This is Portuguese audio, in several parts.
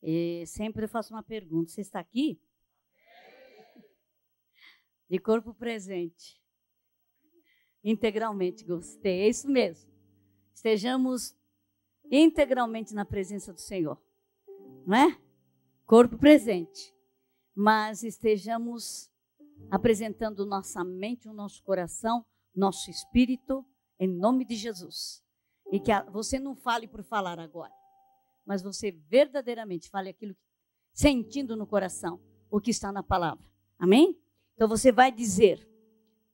E sempre eu faço uma pergunta. Você está aqui? De corpo presente. Integralmente, gostei. É isso mesmo. Estejamos integralmente na presença do Senhor. Não é? Corpo presente. Mas estejamos apresentando nossa mente, o nosso coração, nosso espírito, em nome de Jesus. E que você não fale por falar agora, mas você verdadeiramente fale aquilo, sentindo no coração o que está na palavra. Amém? Então você vai dizer,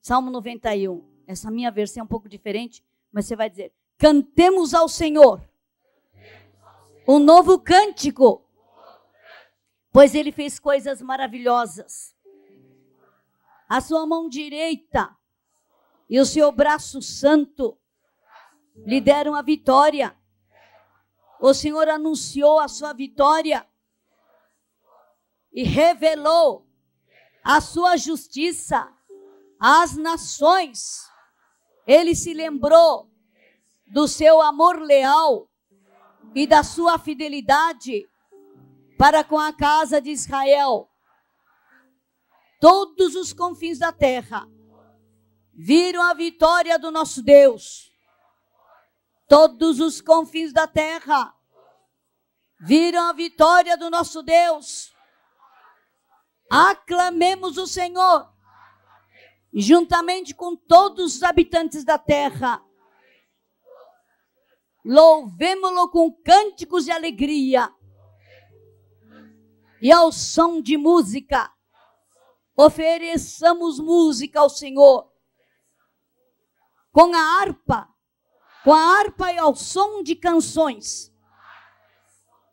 Salmo 91, essa minha versão é um pouco diferente, mas você vai dizer, cantemos ao Senhor um novo cântico, pois Ele fez coisas maravilhosas. A sua mão direita e o seu braço santo lhe deram a vitória. O Senhor anunciou a sua vitória e revelou a sua justiça às nações. Ele se lembrou do seu amor leal e da sua fidelidade para com a casa de Israel. Todos os confins da terra viram a vitória do nosso Deus. Todos os confins da terra viram a vitória do nosso Deus. Aclamemos o Senhor, juntamente com todos os habitantes da terra. Louvemo-lo com cânticos de alegria e ao som de música. Ofereçamos música ao Senhor com a harpa e ao som de canções,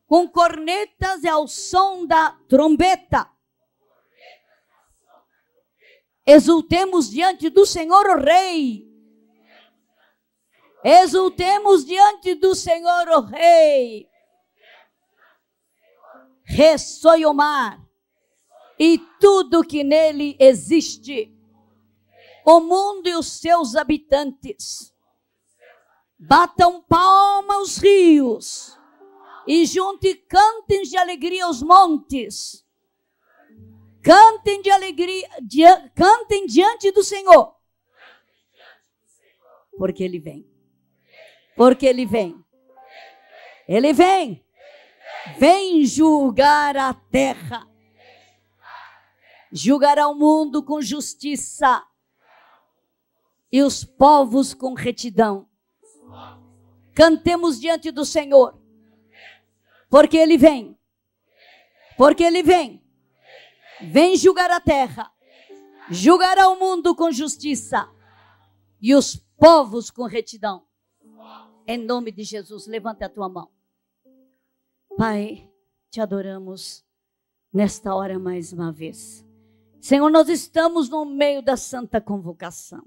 com cornetas e ao som da trombeta. Exultemos diante do Senhor o Rei. Exultemos diante do Senhor o Rei. Ressoe o mar e tudo que nele existe, o mundo e os seus habitantes. Batam palma os rios e junte cantem de alegria os montes. Cantem de alegria, cantem diante do Senhor, porque Ele vem. Porque Ele vem. Ele vem. Vem julgar a terra. Julgará o mundo com justiça e os povos com retidão. Cantemos diante do Senhor, porque Ele vem. Porque Ele vem. Vem julgar a terra. Julgará o mundo com justiça e os povos com retidão. Em nome de Jesus, levanta a tua mão. Pai, te adoramos nesta hora mais uma vez. Senhor, nós estamos no meio da santa convocação.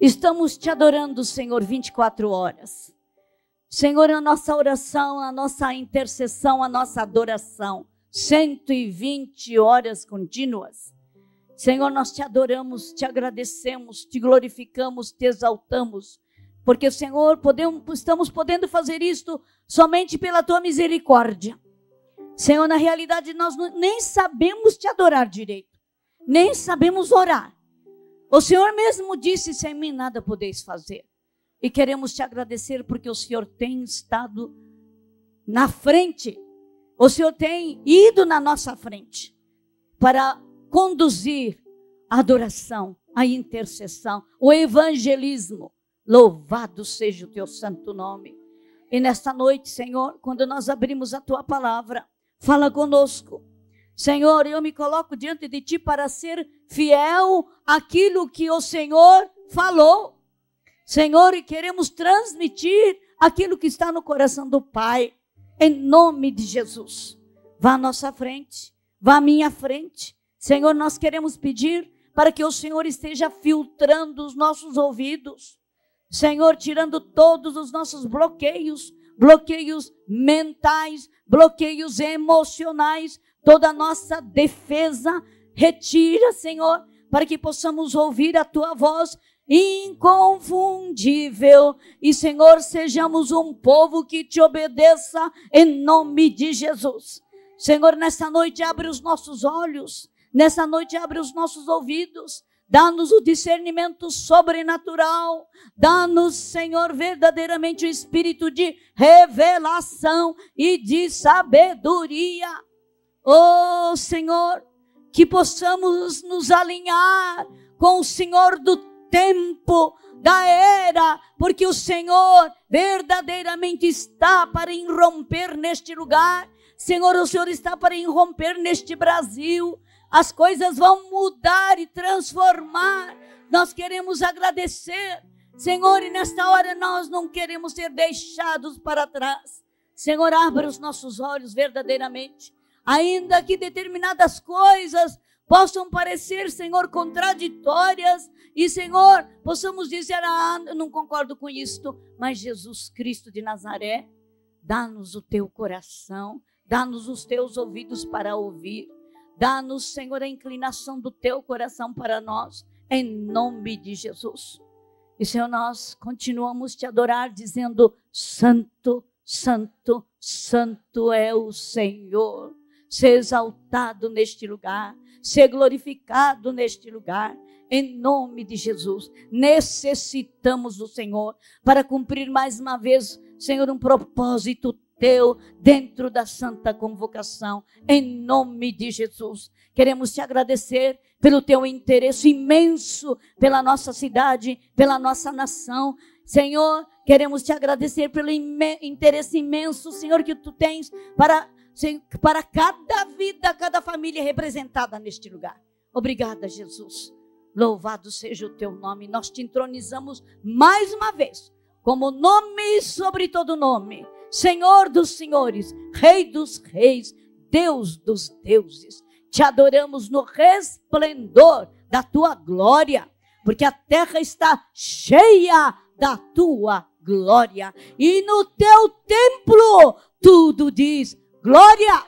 Estamos te adorando, Senhor, 24 horas. Senhor, a nossa oração, a nossa intercessão, a nossa adoração, 120 horas contínuas. Senhor, nós te adoramos, te agradecemos, te glorificamos, te exaltamos. Porque, Senhor, estamos podendo fazer isto somente pela tua misericórdia. Senhor, na realidade, nós nem sabemos te adorar direito. Nem sabemos orar. O Senhor mesmo disse, sem mim nada podeis fazer. E queremos te agradecer porque o Senhor tem estado na frente. O Senhor tem ido na nossa frente para conduzir a adoração, a intercessão, o evangelismo. Louvado seja o teu santo nome. E nesta noite, Senhor, quando nós abrimos a tua palavra, fala conosco. Senhor, eu me coloco diante de ti para ser fiel àquilo que o Senhor falou. Senhor, e queremos transmitir aquilo que está no coração do Pai. Em nome de Jesus. Vá à nossa frente, vá à minha frente. Senhor, nós queremos pedir para que o Senhor esteja filtrando os nossos ouvidos. Senhor, tirando todos os nossos bloqueios mentais, bloqueios emocionais, toda a nossa defesa, retira, Senhor, para que possamos ouvir a tua voz inconfundível. E, Senhor, sejamos um povo que te obedeça em nome de Jesus. Senhor, nessa noite abre os nossos olhos, nessa noite abre os nossos ouvidos, dá-nos o discernimento sobrenatural, dá-nos, Senhor, verdadeiramente o espírito de revelação e de sabedoria. Oh, Senhor, que possamos nos alinhar com o Senhor do tempo, da era, porque o Senhor verdadeiramente está para irromper neste lugar. Senhor, o Senhor está para irromper neste Brasil. As coisas vão mudar e transformar. Nós queremos agradecer, Senhor, e nesta hora nós não queremos ser deixados para trás. Senhor, abra os nossos olhos verdadeiramente. Ainda que determinadas coisas possam parecer, Senhor, contraditórias, e, Senhor, possamos dizer, eu não concordo com isto, mas Jesus Cristo de Nazaré, dá-nos o teu coração, dá-nos os teus ouvidos para ouvir, dá-nos, Senhor, a inclinação do teu coração para nós, em nome de Jesus. E, Senhor, nós continuamos te adorar, dizendo, Santo, Santo, Santo é o Senhor. Ser exaltado neste lugar, ser glorificado neste lugar, em nome de Jesus. Necessitamos do Senhor para cumprir mais uma vez, Senhor, um propósito teu dentro da santa convocação, em nome de Jesus. Queremos te agradecer pelo teu interesse imenso pela nossa cidade, pela nossa nação. Senhor, queremos te agradecer pelo interesse imenso, Senhor, que tu tens para cada vida, cada família representada neste lugar. Obrigada, Jesus. Louvado seja o teu nome. Nós te entronizamos mais uma vez, como nome sobre todo nome. Senhor dos senhores, Rei dos reis, Deus dos deuses. Te adoramos no resplendor da tua glória, porque a terra está cheia da tua glória. E no teu templo tudo diz glória,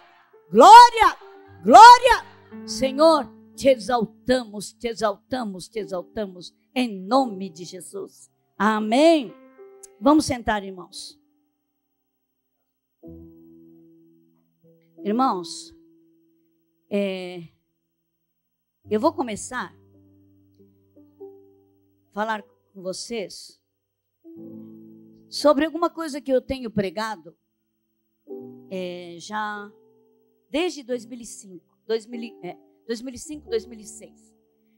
glória, glória. Senhor, te exaltamos, te exaltamos, te exaltamos, em nome de Jesus. Amém. Vamos sentar, irmãos. Irmãos, eu vou começar a falar com vocês sobre alguma coisa que eu tenho pregado já desde 2005, 2006.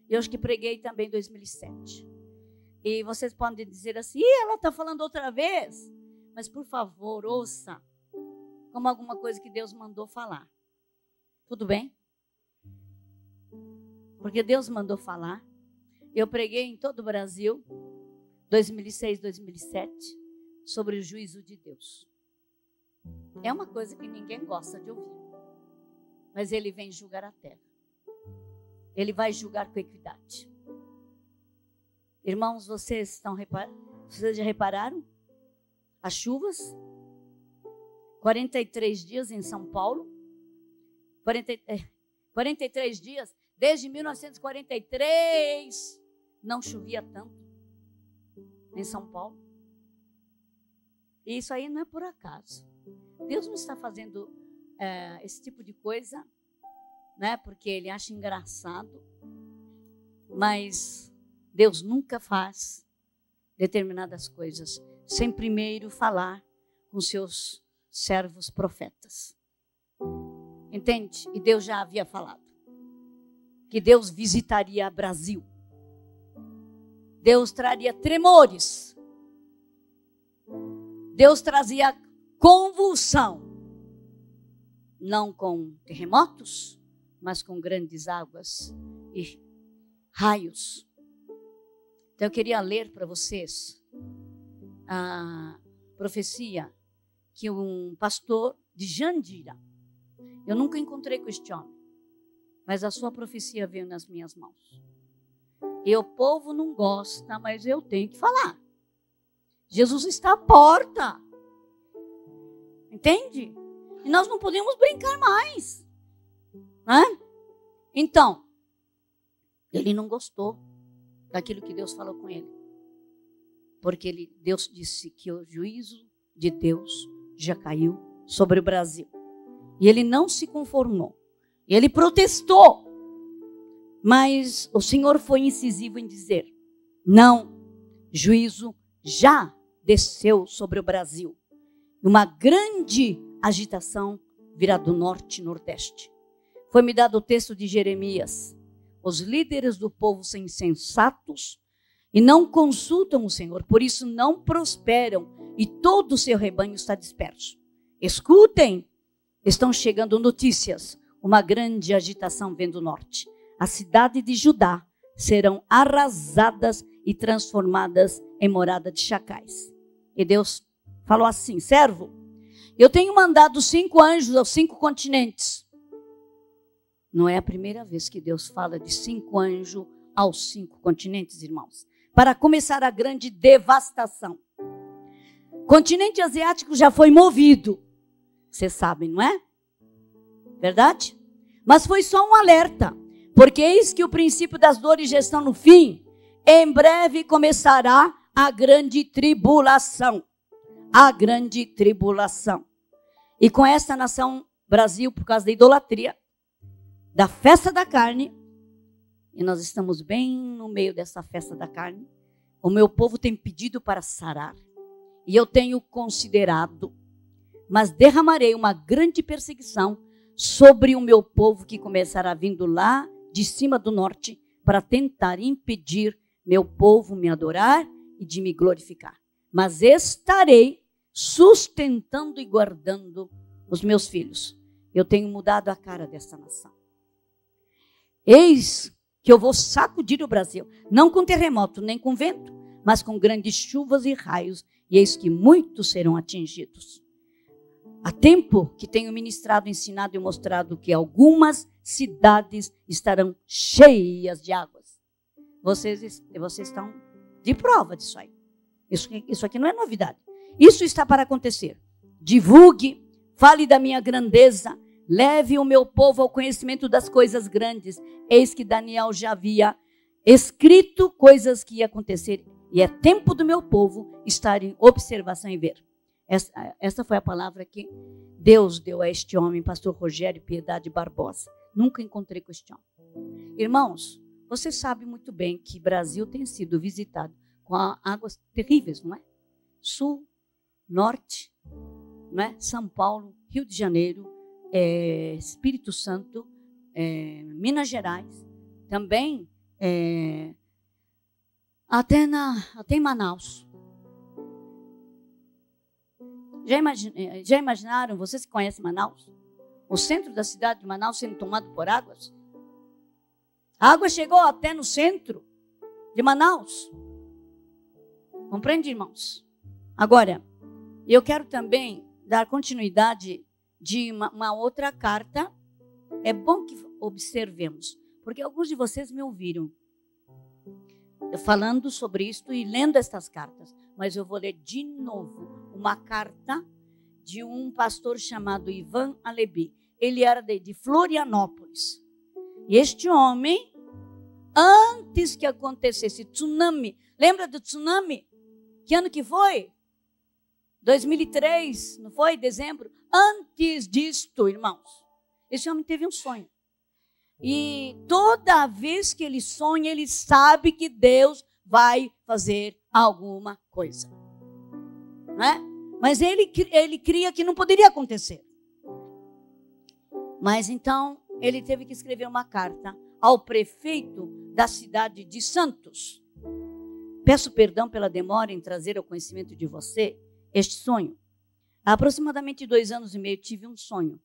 Eu acho que preguei também em 2007. E vocês podem dizer assim, ela está falando outra vez. Mas por favor, ouça como alguma coisa que Deus mandou falar. Tudo bem? Porque Deus mandou falar. Eu preguei em todo o Brasil, 2006, 2007, sobre o juízo de Deus. É uma coisa que ninguém gosta de ouvir. Mas ele vem julgar a terra. Ele vai julgar com equidade. Irmãos, vocês já repararam? As chuvas? 43 dias em São Paulo. 43 dias, desde 1943, não chovia tanto em São Paulo. E isso aí não é por acaso. Deus não está fazendo esse tipo de coisa, né, porque Ele acha engraçado. Mas Deus nunca faz determinadas coisas sem primeiro falar com seus servos profetas. Entende? E Deus já havia falado que Deus visitaria Brasil. Deus traria tremores. Deus trazia convulsão. Não com terremotos, mas com grandes águas e raios. Então eu queria ler para vocês a profecia que um pastor de Jandira, eu nunca encontrei com este homem, mas a sua profecia veio nas minhas mãos. E o povo não gosta, mas eu tenho que falar. Jesus está à porta. Entende? E nós não podemos brincar mais. Né? Então, ele não gostou daquilo que Deus falou com ele. Porque Deus disse que o juízo de Deus já caiu sobre o Brasil. E ele não se conformou. Ele protestou. Mas o Senhor foi incisivo em dizer: não, juízo já desceu sobre o Brasil. Uma grande agitação virá do norte e nordeste. Foi-me dado o texto de Jeremias. Os líderes do povo são insensatos e não consultam o Senhor, por isso não prosperam e todo o seu rebanho está disperso. Escutem, estão chegando notícias. Uma grande agitação vem do norte. A cidade de Judá serão arrasadas e transformadas em morada de chacais. E Deus falou assim: servo, eu tenho mandado 5 anjos aos 5 continentes. Não é a primeira vez que Deus fala de 5 anjos aos 5 continentes, irmãos, para começar a grande devastação. O continente asiático já foi movido, vocês sabem, não é? Verdade? Mas foi só um alerta, porque eis que o princípio das dores já estão no fim. Em breve começará a grande tribulação. A grande tribulação. E com essa nação, Brasil, por causa da idolatria, da festa da carne, e nós estamos bem no meio dessa festa da carne, o meu povo tem pedido para sarar, e eu tenho considerado, mas derramarei uma grande perseguição sobre o meu povo que começará vindo lá de cima do norte para tentar impedir meu povo me adorar e de me glorificar. Mas estarei sustentando e guardando os meus filhos. Eu tenho mudado a cara dessa nação. Eis que eu vou sacudir o Brasil, não com terremoto nem com vento, mas com grandes chuvas e raios, e eis que muitos serão atingidos. Há tempo que tenho ministrado, ensinado e mostrado que algumas cidades estarão cheias de águas. Vocês estão de prova disso aí. Isso aqui não é novidade. Isso está para acontecer. Divulgue, fale da minha grandeza, leve o meu povo ao conhecimento das coisas grandes. Eis que Daniel já havia escrito coisas que iam acontecer. E é tempo do meu povo estar em observação e ver. Essa foi a palavra que Deus deu a este homem, pastor Rogério Piedade Barbosa. Nunca encontrei com este homem. Irmãos, você sabe muito bem que o Brasil tem sido visitado com águas terríveis, não é? Sul, norte, não é? São Paulo, Rio de Janeiro, Espírito Santo, Minas Gerais, também até em Manaus. Já imaginaram, vocês que conhecem Manaus? O centro da cidade de Manaus sendo tomado por águas? A água chegou até no centro de Manaus. Compreende, irmãos? Agora, eu quero também dar continuidade de uma outra carta. É bom que observemos, porque alguns de vocês me ouviram falando sobre isto e lendo estas cartas. Mas eu vou ler de novo uma carta de um pastor chamado Ivan Alebi. Ele era de Florianópolis. E este homem, antes que acontecesse tsunami, lembra do tsunami? Que ano que foi? 2003, não foi? Dezembro? Antes disto, irmãos, esse homem teve um sonho. E toda vez que ele sonha, ele sabe que Deus vai fazer alguma coisa. Não é? Mas ele cria que não poderia acontecer. Mas então, ele teve que escrever uma carta ao prefeito da cidade de Santos. Peço perdão pela demora em trazer ao conhecimento de você este sonho. Há aproximadamente 2 anos e meio tive um sonho.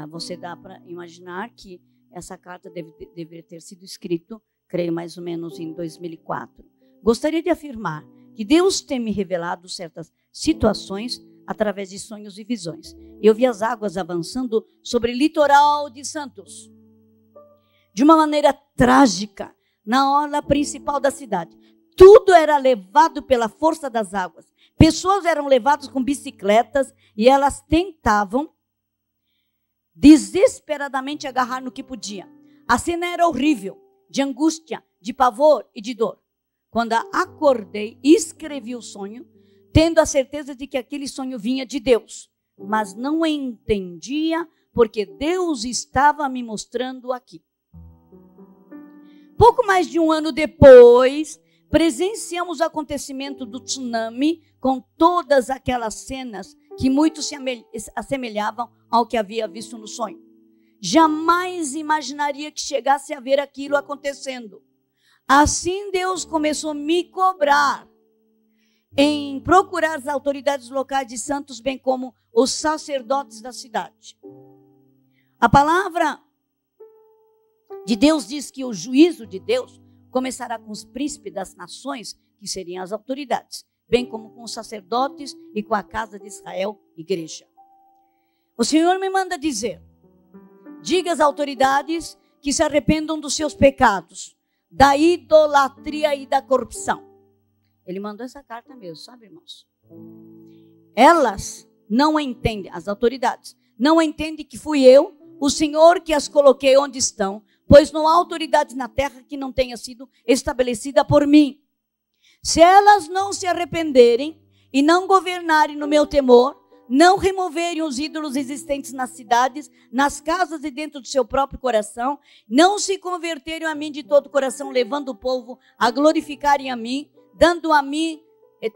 Você dá para imaginar que essa carta deveria ter sido escrita, creio mais ou menos em 2004. Gostaria de afirmar que Deus tem me revelado certas situações através de sonhos e visões. Eu vi as águas avançando sobre o litoral de Santos, de uma maneira trágica, na orla principal da cidade. Tudo era levado pela força das águas. Pessoas eram levadas com bicicletas e elas tentavam desesperadamente agarrar no que podia. A cena era horrível, de angústia, de pavor e de dor. Quando acordei, escrevi o sonho, tendo a certeza de que aquele sonho vinha de Deus, mas não entendia porque Deus estava me mostrando aqui. Pouco mais de um ano depois, presenciamos o acontecimento do tsunami com todas aquelas cenas que muito se assemelhavam ao que havia visto no sonho. Jamais imaginaria que chegasse a ver aquilo acontecendo. Assim Deus começou a me cobrar em procurar as autoridades locais de Santos, bem como os sacerdotes da cidade. A palavra de Deus diz que o juízo de Deus começará com os príncipes das nações, que seriam as autoridades, bem como com os sacerdotes e com a casa de Israel, igreja. O Senhor me manda dizer, diga às autoridades que se arrependam dos seus pecados, da idolatria e da corrupção. Ele mandou essa carta mesmo, sabe, irmãos? Elas não entendem, as autoridades, não entendem que fui eu, o Senhor, que as coloquei onde estão, pois não há autoridade na terra que não tenha sido estabelecida por mim. Se elas não se arrependerem e não governarem no meu temor, não removerem os ídolos existentes nas cidades, nas casas e dentro do seu próprio coração, não se converterem a mim de todo o coração, levando o povo a glorificarem a mim, dando a mim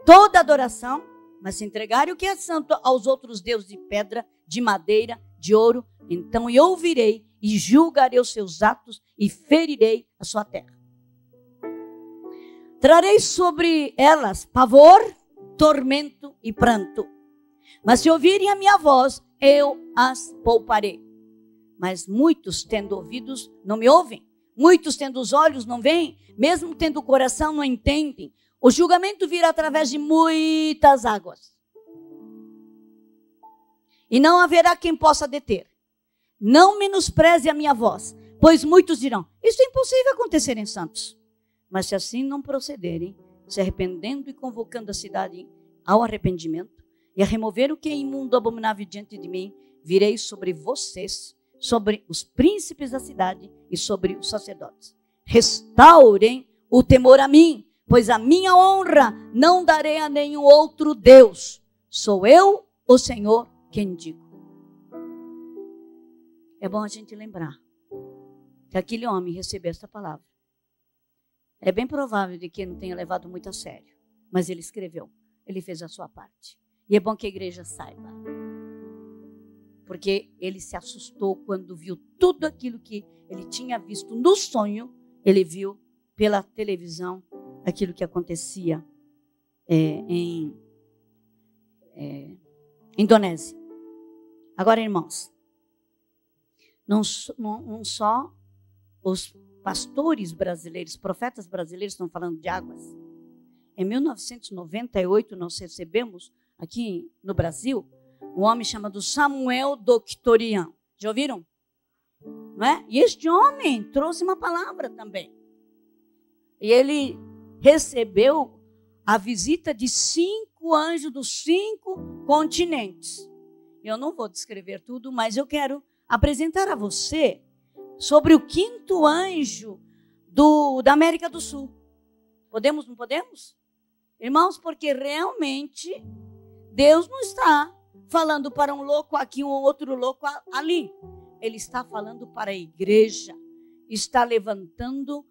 toda a adoração, mas se entregarem o que é santo aos outros deuses de pedra, de madeira, de ouro, então eu ouvirei e julgarei os seus atos e ferirei a sua terra. Trarei sobre elas pavor, tormento e pranto. Mas se ouvirem a minha voz, eu as pouparei. Mas muitos, tendo ouvidos, não me ouvem. Muitos, tendo os olhos, não veem. Mesmo tendo o coração, não entendem. O julgamento virá através de muitas águas. E não haverá quem possa deter. Não menospreze a minha voz, pois muitos dirão, isso é impossível acontecer em Santos. Mas se assim não procederem, se arrependendo e convocando a cidade ao arrependimento, e a remover o que é imundo, abominável diante de mim, virei sobre vocês, sobre os príncipes da cidade e sobre os sacerdotes. Restaurem o temor a mim, pois a minha honra não darei a nenhum outro Deus. Sou eu, o Senhor, quem digo. É bom a gente lembrar que aquele homem recebeu esta palavra. É bem provável de que ele não tenha levado muito a sério, mas ele escreveu, ele fez a sua parte. E é bom que a igreja saiba, porque ele se assustou quando viu tudo aquilo que ele tinha visto no sonho, ele viu pela televisão aquilo que acontecia em Indonésia. Agora, irmãos, não só os pastores brasileiros, profetas brasileiros estão falando de águas. Em 1998, nós recebemos aqui no Brasil um homem chamado Samuel Doctorian. Já ouviram? Não é? E este homem trouxe uma palavra também. E ele recebeu a visita de 5 anjos dos 5 continentes. Eu não vou descrever tudo, mas eu quero apresentar a você sobre o 5º anjo da América do Sul. Podemos, não podemos? Irmãos, porque realmente Deus não está falando para um louco aqui, um outro louco ali. Ele está falando para a igreja. Está levantando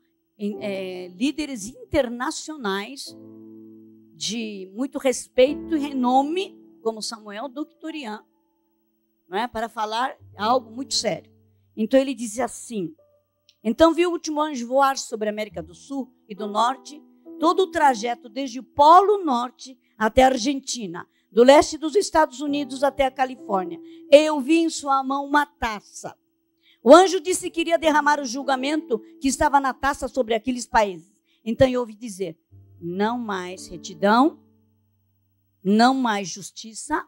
líderes internacionais de muito respeito e renome, como Samuel Doctorian, não é? Para falar algo muito sério. Então ele diz assim: então vi o último anjo voar sobre a América do Sul e do Norte, todo o trajeto desde o Polo Norte até a Argentina, do leste dos Estados Unidos até a Califórnia. Eu vi em sua mão uma taça. O anjo disse que iria derramar o julgamento que estava na taça sobre aqueles países. Então eu ouvi dizer: não mais retidão, não mais justiça.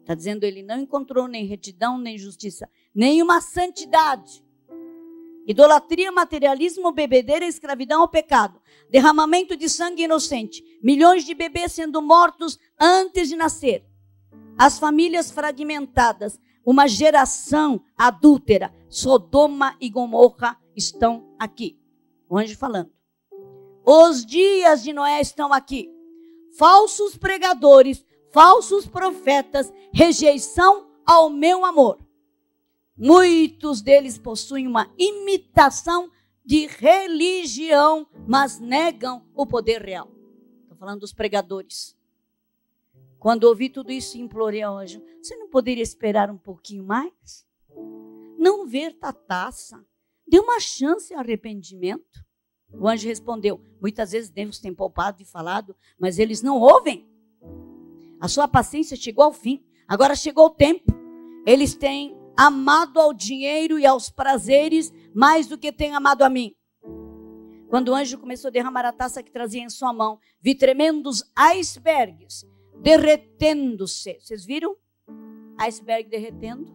Está dizendo, ele não encontrou nem retidão, nem justiça, nenhuma santidade. Idolatria, materialismo, bebedeira, escravidão ao pecado, derramamento de sangue inocente, milhões de bebês sendo mortos antes de nascer, as famílias fragmentadas, uma geração adúltera. Sodoma e Gomorra estão aqui. O anjo falando. Os dias de Noé estão aqui. Falsos pregadores, falsos profetas, rejeição ao meu amor. Muitos deles possuem uma imitação de religião, mas negam o poder real. Estou falando dos pregadores. Quando ouvi tudo isso, implorei ao anjo: você não poderia esperar um pouquinho mais? Não ver a taça? Dê uma chance ao arrependimento. O anjo respondeu: muitas vezes Deus tem poupado e falado, mas eles não ouvem. A sua paciência chegou ao fim. Agora chegou o tempo. Eles têm amado ao dinheiro e aos prazeres mais do que têm amado a mim. Quando o anjo começou a derramar a taça que trazia em sua mão, vi tremendos icebergs derretendo-se. Vocês viram? Iceberg derretendo.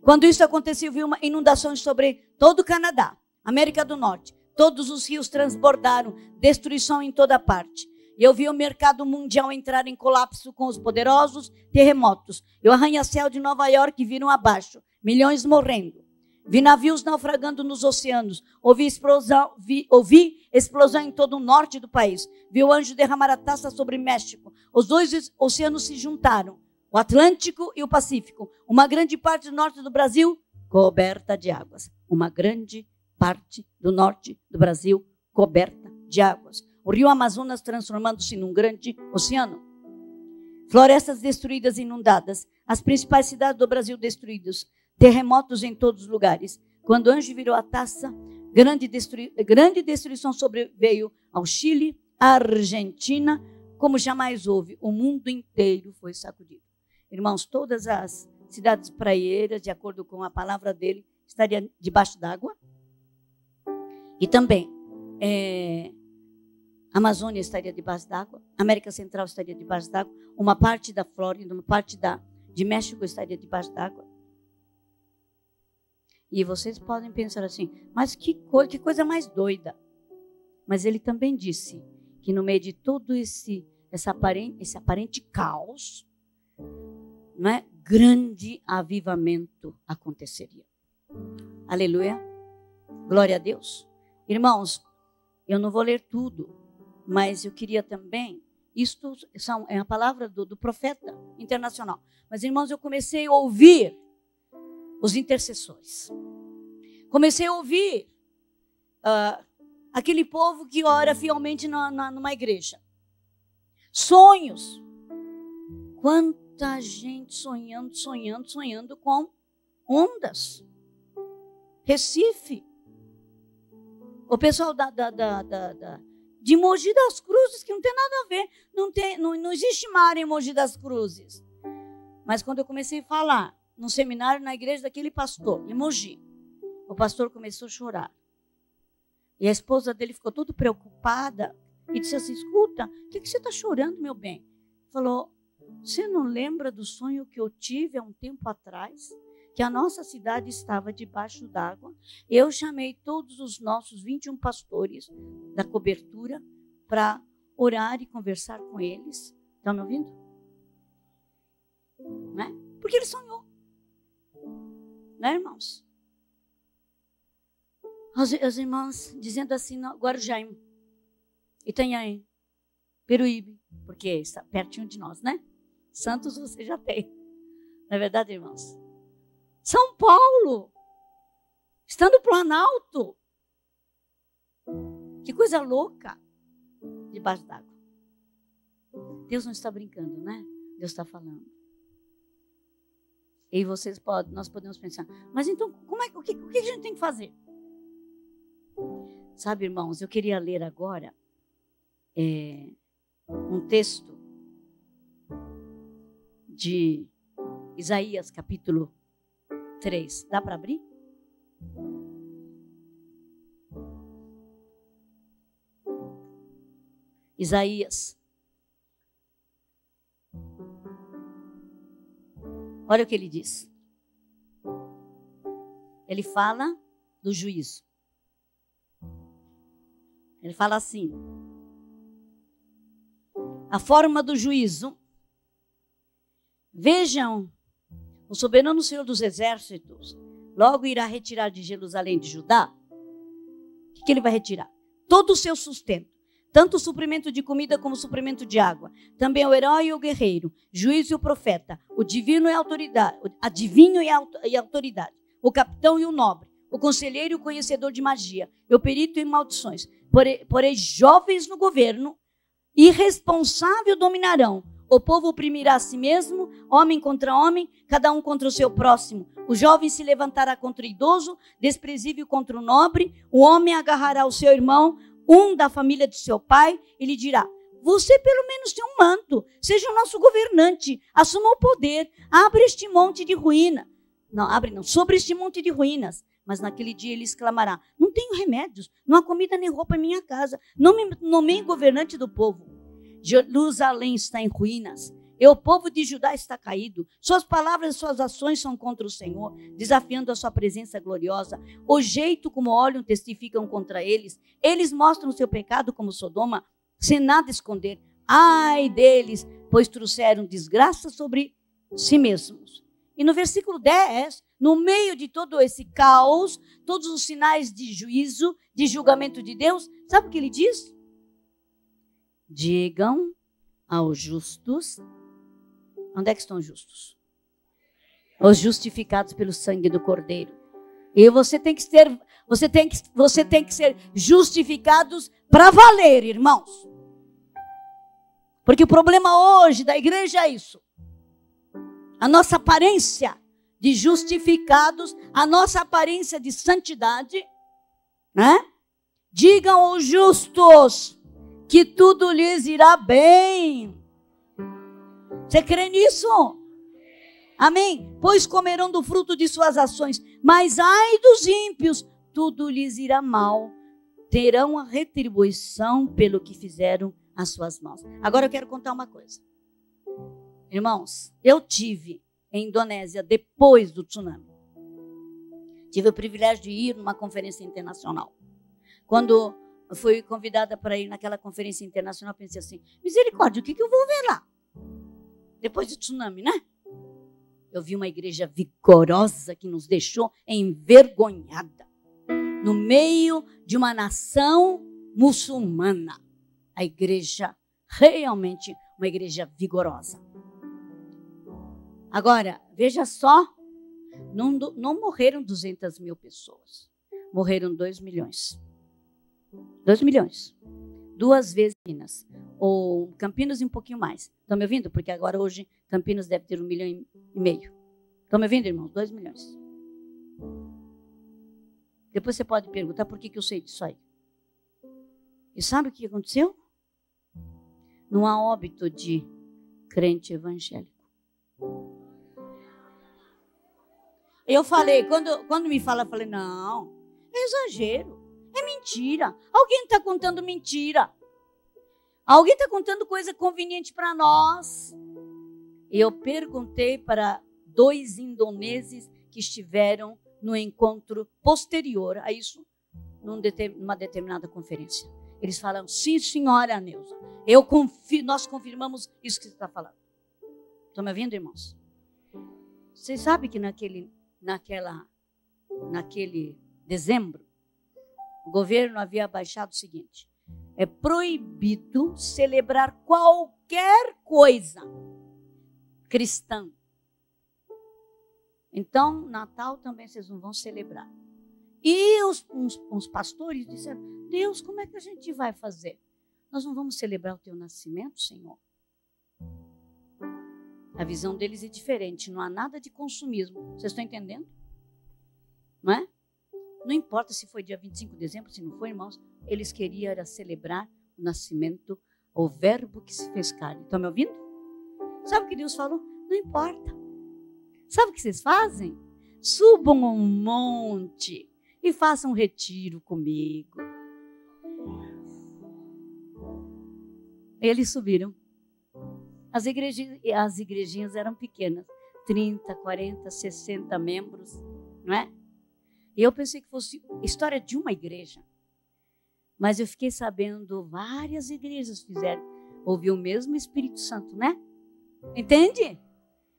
Quando isso aconteceu, vi uma inundação sobre todo o Canadá, América do Norte. Todos os rios transbordaram, destruição em toda parte. Eu vi o mercado mundial entrar em colapso com os poderosos terremotos. E o arranha-céu de Nova York viram abaixo, milhões morrendo. Vi navios naufragando nos oceanos. Ouvi explosão em todo o norte do país. Vi o anjo derramar a taça sobre México. Os dois oceanos se juntaram, o Atlântico e o Pacífico. Uma grande parte do norte do Brasil coberta de águas. Uma grande parte do norte do Brasil coberta de águas. O rio Amazonas transformando-se num grande oceano. Florestas destruídas e inundadas. As principais cidades do Brasil destruídas. Terremotos em todos os lugares. Quando o anjo virou a taça, grande destruição sobreveio ao Chile, à Argentina, como jamais houve. O mundo inteiro foi sacudido. Irmãos, todas as cidades praieiras, de acordo com a palavra dele, estariam debaixo d'água. E também a Amazônia estaria debaixo d'água, a América Central estaria debaixo d'água, uma parte da Flórida, uma parte de México estaria debaixo d'água. E vocês podem pensar assim, mas que coisa mais doida. Mas ele também disse que no meio de todo esse aparente caos, não é, grande avivamento aconteceria. Aleluia. Glória a Deus. Irmãos, eu não vou ler tudo, mas eu queria também, isto é a palavra do profeta internacional. Mas, irmãos, eu comecei a ouvir os intercessores. Comecei a ouvir aquele povo que ora fielmente numa igreja. Sonhos. Quanta gente sonhando com ondas. Recife. O pessoal de Mogi das Cruzes, que não tem nada a ver. Não existe mar em Mogi das Cruzes. Mas quando eu comecei a falar num seminário na igreja daquele pastor, em Mogi, o pastor começou a chorar. E a esposa dele ficou toda preocupada e disse assim: escuta, o que você está chorando, meu bem? Falou: você não lembra do sonho que eu tive há um tempo atrás? Que a nossa cidade estava debaixo d'água. Eu chamei todos os nossos 21 pastores da cobertura para orar e conversar com eles. Estão me ouvindo? Não é? Porque ele sonhou. Né, irmãos? As irmãs dizendo assim, Guarujá, Itanhaém, Peruíbe, porque está pertinho de nós, né? Santos você já tem. Não é verdade, irmãos? São Paulo, está no Planalto. Que coisa louca, debaixo d'água. Deus não está brincando, né? Deus está falando. E nós podemos pensar, mas então, o que a gente tem que fazer? Sabe, irmãos, eu queria ler agora um texto de Isaías, capítulo 3. Dá para abrir? Isaías. Olha o que ele diz. Ele fala do juízo. Ele fala assim: a forma do juízo. Vejam, o soberano Senhor dos exércitos logo irá retirar de Jerusalém de Judá. O que ele vai retirar? Todo o seu sustento, tanto o suprimento de comida como o suprimento de água. Também o herói e o guerreiro, juiz e o profeta, o divino e a autoridade, adivinho e a autoridade, o capitão e o nobre, o conselheiro e o conhecedor de magia, e o perito em maldições. Porém, jovens no governo, irresponsável dominarão. O povo oprimirá a si mesmo, homem contra homem, cada um contra o seu próximo. O jovem se levantará contra o idoso, desprezível contra o nobre. O homem agarrará o seu irmão, um da família de seu pai, e lhe dirá: você pelo menos tem um manto, seja o nosso governante, assuma o poder, abre este monte de ruína. Não, abre não, sobre este monte de ruínas. Mas naquele dia ele exclamará: não tenho remédios, não há comida nem roupa em minha casa, não me nomeiem governante do povo. Jerusalém está em ruínas, e o povo de Judá está caído. Suas palavras e suas ações são contra o Senhor, desafiando a sua presença gloriosa. O jeito como olham testificam contra eles. Eles mostram o seu pecado como Sodoma, sem nada esconder. Ai deles, pois trouxeram desgraça sobre si mesmos. E no versículo 10, no meio de todo esse caos, todos os sinais de juízo, de julgamento de Deus, sabe o que ele diz? Digam aos justos. Onde é que estão os justos? Os justificados pelo sangue do Cordeiro. E você tem que ser justificados para valer, irmãos. Porque o problema hoje da igreja é isso. A nossa aparência de justificados, a nossa aparência de santidade, né? Digam aos justos que tudo lhes irá bem. Você crê nisso? Amém? Pois comerão do fruto de suas ações. Mas ai dos ímpios, tudo lhes irá mal. Terão a retribuição pelo que fizeram as suas mãos. Agora eu quero contar uma coisa. Irmãos, eu tive em Indonésia depois do tsunami. Tive o privilégio de ir numa conferência internacional. Quando eu fui convidada para ir naquela conferência internacional, pensei assim: misericórdia, o que eu vou ver lá? Depois do tsunami, né? Eu vi uma igreja vigorosa que nos deixou envergonhada. No meio de uma nação muçulmana. A igreja, realmente uma igreja vigorosa. Agora, veja só, não morreram 200 mil pessoas. Morreram 2 milhões. 2 milhões. 2 vezes Campinas. Ou Campinas e um pouquinho mais. Estão me ouvindo? Porque agora hoje Campinas deve ter 1,5 milhão. Estão me ouvindo, irmãos? 2 milhões. Depois você pode perguntar por que eu sei disso aí. E sabe o que aconteceu? Não há óbito de crente evangélico. Eu falei, quando me fala, eu falei: não, é exagero, é mentira. Alguém está contando mentira. Alguém está contando coisa conveniente para nós. E eu perguntei para 2 indoneses que estiveram no encontro posterior a isso, numa determinada conferência. Eles falaram: sim, senhora Neuza, nós confirmamos isso que você está falando. Estão me ouvindo, irmãos? Vocês sabem que naquele dezembro, o governo havia baixado o seguinte: é proibido celebrar qualquer coisa cristã. Então, Natal também vocês não vão celebrar. E uns pastores disseram: Deus, como é que a gente vai fazer? Nós não vamos celebrar o teu nascimento, Senhor? A visão deles é diferente, não há nada de consumismo. Vocês estão entendendo? Não é? Não importa se foi dia 25 de dezembro, se não foi, irmãos. Eles queriam era celebrar o nascimento, o verbo que se fez carne. Estão me ouvindo? Sabe o que Deus falou? Não importa. Sabe o que vocês fazem? Subam a um monte e façam um retiro comigo. Eles subiram. As igrejinhas eram pequenas, 30, 40, 60 membros, não é? E eu pensei que fosse história de uma igreja. Mas eu fiquei sabendo, várias igrejas fizeram, houve o mesmo Espírito Santo, né? Entende?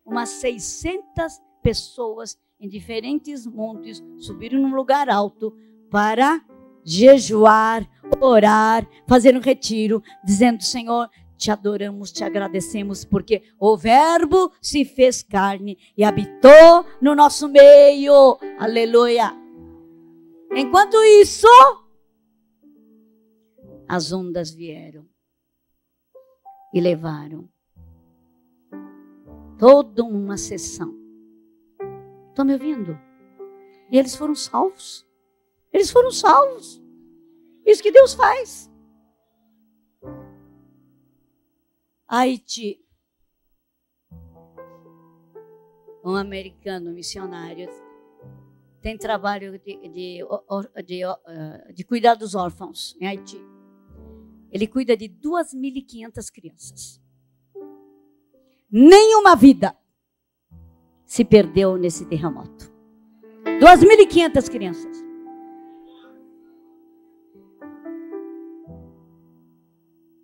Umas 600 pessoas em diferentes montes subiram num lugar alto para jejuar, orar, fazer um retiro, dizendo: Senhor, te adoramos, te agradecemos, porque o Verbo se fez carne e habitou no nosso meio. Aleluia. Enquanto isso, as ondas vieram e levaram toda uma sessão. Estão me ouvindo? E eles foram salvos. Eles foram salvos. Isso que Deus faz. Haiti. Um americano missionário tem trabalho de cuidar dos órfãos em Haiti. Ele cuida de 2.500 crianças. Nenhuma vida se perdeu nesse terremoto. 2.500 crianças.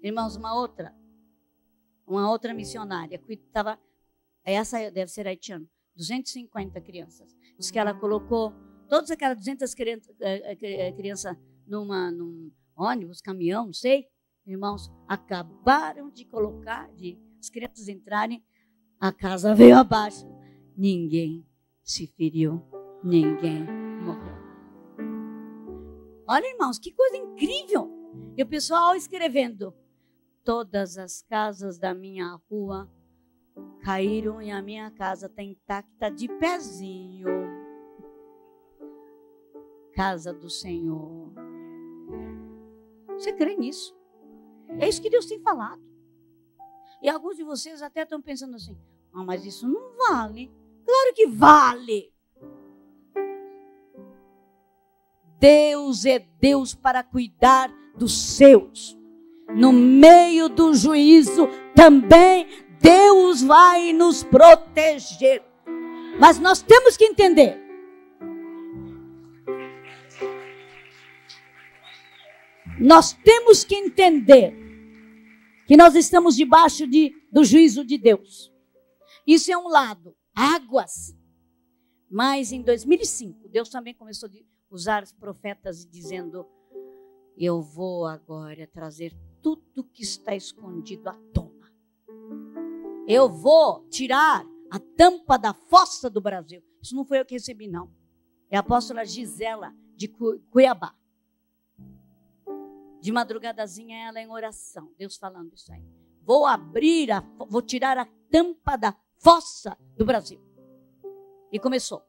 Irmãos, uma outra missionária cuidava, essa deve ser haitiana, 250 crianças. Diz que ela colocou todas aquelas 200 crianças num ônibus, caminhão, não sei. Irmãos, acabaram de colocar, as crianças entrarem, a casa veio abaixo. Ninguém se feriu, ninguém morreu. Olha, irmãos, que coisa incrível. E o pessoal escrevendo: todas as casas da minha rua caíram e a minha casa está intacta de pezinho. Casa do Senhor. Você crê nisso? É isso que Deus tem falado. E alguns de vocês até estão pensando assim: ah, mas isso não vale. Claro que vale. Deus é Deus para cuidar dos seus. No meio do juízo também Deus vai nos proteger. Mas nós temos que entender. Nós temos que entender que nós estamos debaixo do juízo de Deus. Isso é um lado. Águas. Mas em 2005, Deus também começou a usar os profetas dizendo: eu vou agora trazer tudo que está escondido à tona. Eu vou tirar a tampa da fossa do Brasil. Isso não foi eu que recebi, não. É a apóstola Gisela de Cuiabá. De madrugadazinha ela em oração. Deus falando isso aí. Vou tirar a tampa da fossa do Brasil. E começou.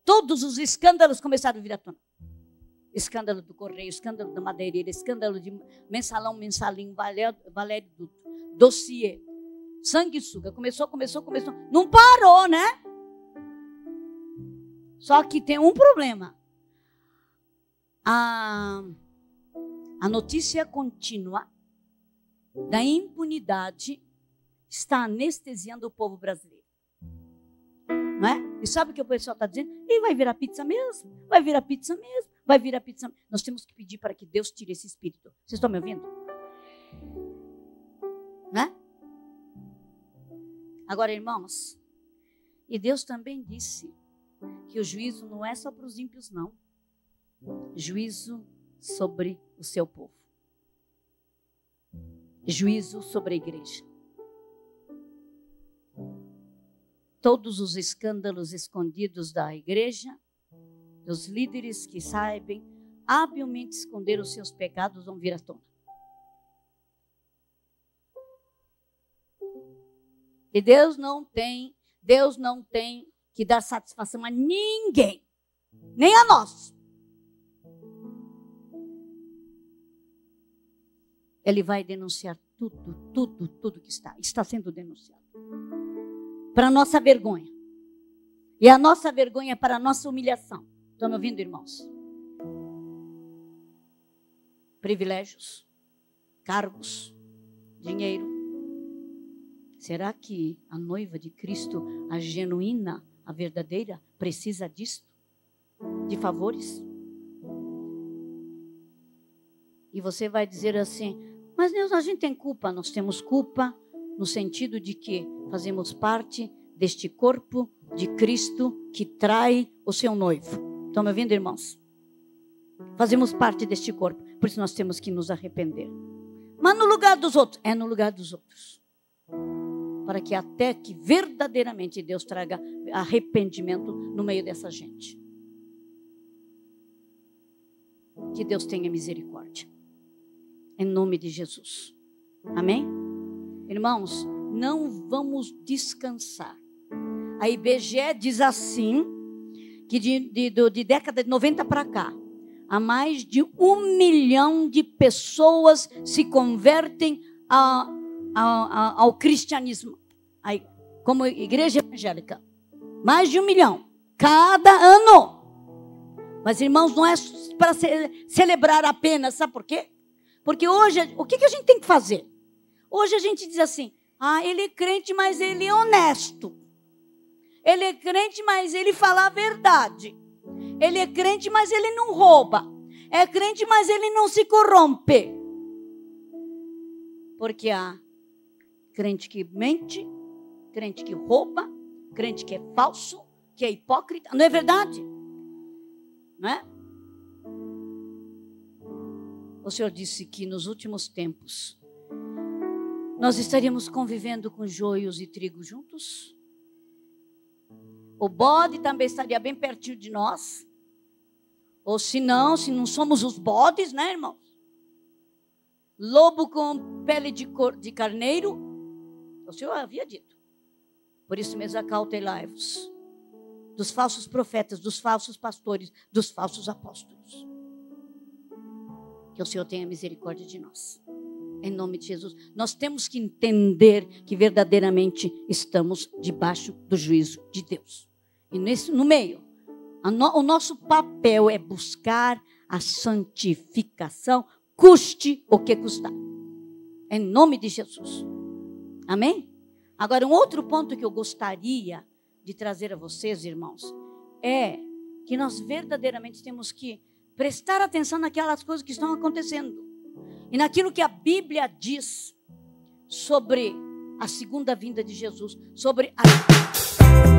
Todos os escândalos começaram a vir à tona. Escândalo do Correio, escândalo da madeireira, escândalo de mensalinho, Valério Duto, dossiê, sanguessuga. Começou. Não parou, né? Só que tem um problema. A notícia contínua da impunidade está anestesiando o povo brasileiro. Não é? E sabe o que o pessoal está dizendo? E vai virar pizza mesmo? Vai virar pizza mesmo? Vai virar pizza mesmo? Nós temos que pedir para que Deus tire esse espírito. Vocês estão me ouvindo? Né? Agora, irmãos, e Deus também disse que o juízo não é só para os ímpios, não. Juízo sobre o seu povo. Juízo sobre a igreja. Todos os escândalos escondidos da igreja, dos líderes que sabem habilmente esconder os seus pecados, vão vir à tona. E Deus não tem que dar satisfação a ninguém, nem a nós. Ele vai denunciar tudo que está sendo denunciado. Para a nossa vergonha. E a nossa vergonha é para a nossa humilhação. Estão me ouvindo, irmãos? Privilégios, cargos, dinheiro. Será que a noiva de Cristo, a genuína, a verdadeira, precisa disso? De favores? E você vai dizer assim: mas Deus, a gente tem culpa. Nós temos culpa no sentido de que fazemos parte deste corpo de Cristo que trai o seu noivo. Estão me ouvindo, irmãos? Fazemos parte deste corpo, por isso nós temos que nos arrepender. Mas no lugar dos outros? É no lugar dos outros. Para que até que verdadeiramente Deus traga arrependimento no meio dessa gente. Que Deus tenha misericórdia. Em nome de Jesus. Amém? Irmãos, não vamos descansar. A IBGE diz assim, que de década de 90 para cá, há mais de 1 milhão de pessoas se convertem ao cristianismo, como igreja evangélica. Mais de 1 milhão, cada ano. Mas, irmãos, não é para celebrar apenas, sabe por quê? Porque hoje, o que a gente tem que fazer? Hoje a gente diz assim, ele é crente, mas ele é honesto. Ele é crente, mas ele fala a verdade. Ele é crente, mas ele não rouba. É crente, mas ele não se corrompe. Porque há crente que mente, crente que rouba, crente que é falso, que é hipócrita. Não é verdade? Não é? O Senhor disse que nos últimos tempos nós estaríamos convivendo com joios e trigo juntos. O bode também estaria bem pertinho de nós. Ou se não somos os bodes, né, irmãos? Lobo com pele de carneiro. O Senhor havia dito. Por isso mesmo acautelai-vos dos falsos profetas, dos falsos pastores, dos falsos apóstolos. Que o Senhor tenha misericórdia de nós. Em nome de Jesus. Nós temos que entender que verdadeiramente estamos debaixo do juízo de Deus. E no meio, o nosso papel é buscar a santificação, custe o que custar. Em nome de Jesus. Amém? Agora, um outro ponto que eu gostaria de trazer a vocês, irmãos, é que nós verdadeiramente temos que prestar atenção naquelas coisas que estão acontecendo. E naquilo que a Bíblia diz sobre a segunda vinda de Jesus, sobre a